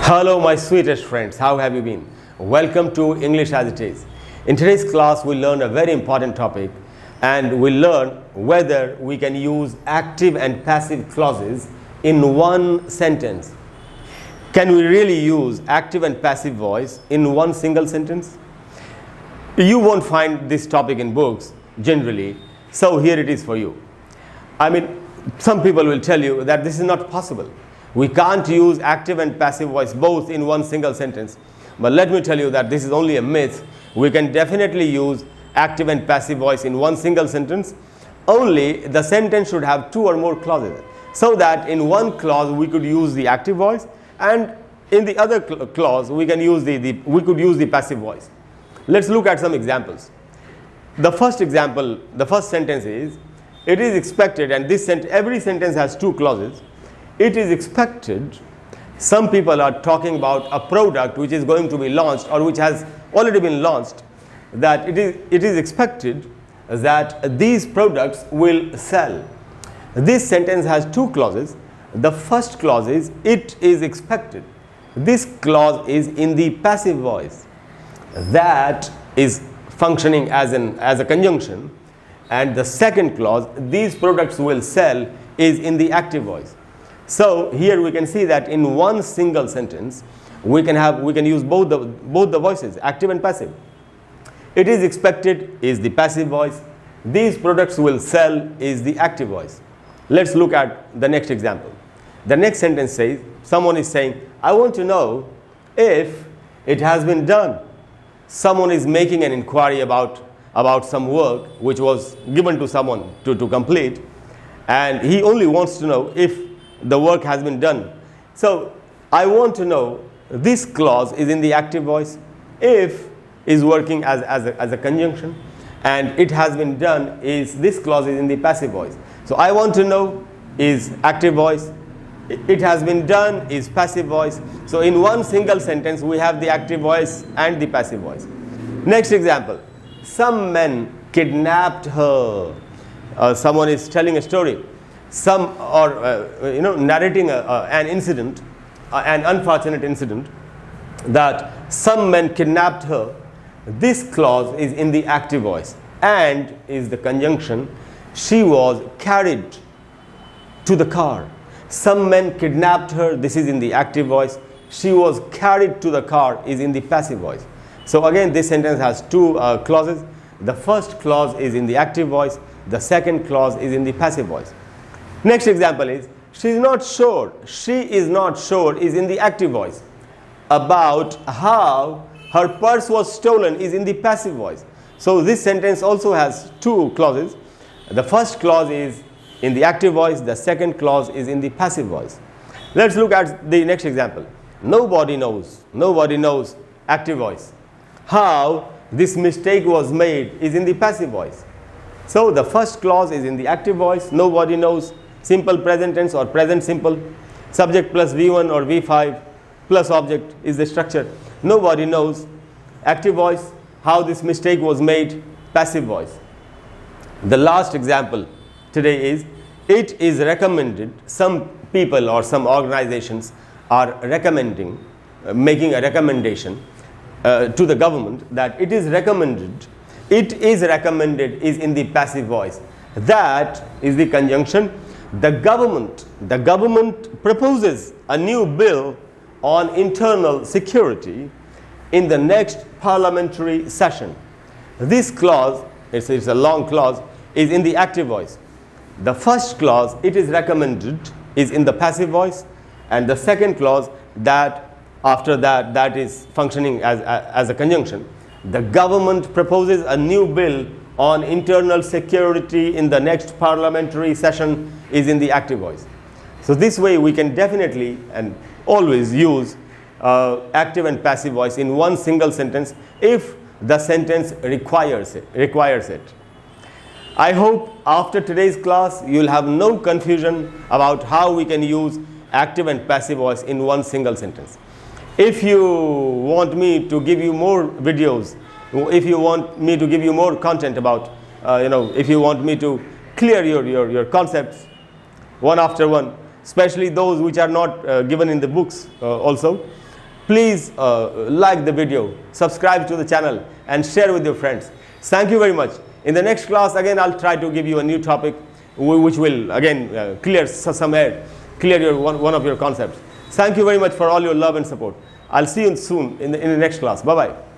Hello my sweetest friends, how have you been? Welcome to English as it is. In today's class we'll learn a very important topic and we'll learn whether we can use active and passive clauses in one sentence. Can we really use active and passive voice in one single sentence? You won't find this topic in books generally, so here it is for you. Some people will tell you that this is not possible. We can't use active and passive voice both in one single sentence. But let me tell you that this is only a myth. We can definitely use active and passive voice in one single sentence. Only the sentence should have two or more clauses. So that in one clause we could use the active voice, and in the other clause we can use we could use the passive voice. Let's look at some examples. The first example, the first sentence is, it is expected, and every sentence has two clauses. It is expected, some people are talking about a product which is going to be launched or which has already been launched, that it is expected that these products will sell. This sentence has two clauses. The first clause is, it is expected. This clause is in the passive voice. That is functioning as a conjunction. And the second clause, these products will sell, is in the active voice. So here we can see that in one single sentence we can use both the voices, active and passive. It is expected is the passive voice. These products will sell is the active voice. Let's look at the next example. The next sentence says, someone is saying, I want to know if it has been done. Someone is making an inquiry about some work which was given to someone to complete, and he only wants to know if the work has been done. So I want to know, this clause is in the active voice. If is working as a conjunction, and it has been done this clause is in the passive voice. So I want to know is active voice, it has been done is passive voice. So in one single sentence we have the active voice and the passive voice. Next example, some men kidnapped her. Someone is telling a story, narrating an incident, an unfortunate incident, that some men kidnapped her. This clause is in the active voice and is the conjunction. She was carried to the car. Some men kidnapped her. This is in the active voice. She was carried to the car is in the passive voice. So again, this sentence has two clauses. The first clause is in the active voice. The second clause is in the passive voice. Next example is, she is not sure. She is not sure is in the active voice. About how her purse was stolen is in the passive voice. So this sentence also has two clauses. The first clause is in the active voice. The second clause is in the passive voice. Let's look at the next example. Nobody knows. Nobody knows, active voice. How this mistake was made is in the passive voice. So the first clause is in the active voice. Nobody knows, simple present tense or present simple. Subject plus V1 or V5 plus object is the structure. Nobody knows, active voice. How this mistake was made, passive voice. The last example today is, it is recommended. Some people or some organizations are recommending, making a recommendation to the government that it is recommended. It is recommended is in the passive voice. That is the conjunction. The government proposes a new bill on internal security in the next parliamentary session. This clause, it's a long clause, is in the active voice. The first clause, it is recommended, is in the passive voice, and the second clause, that after that is functioning as a conjunction. The government proposes a new bill on internal security in the next parliamentary session is in the active voice. So this way we can definitely and always use active and passive voice in one single sentence if the sentence requires it. I hope after today's class you will have no confusion about how we can use active and passive voice in one single sentence. If you want me to give you more videos, if you want me to give you more content about, if you want me to clear your concepts one after one, especially those which are not given in the books also, Please like the video, subscribe to the channel, and share with your friends. Thank you very much. In the next class, again, I'll try to give you a new topic which will again clear some air, clear one of your concepts. Thank you very much for all your love and support. I'll see you soon in the next class. Bye-bye.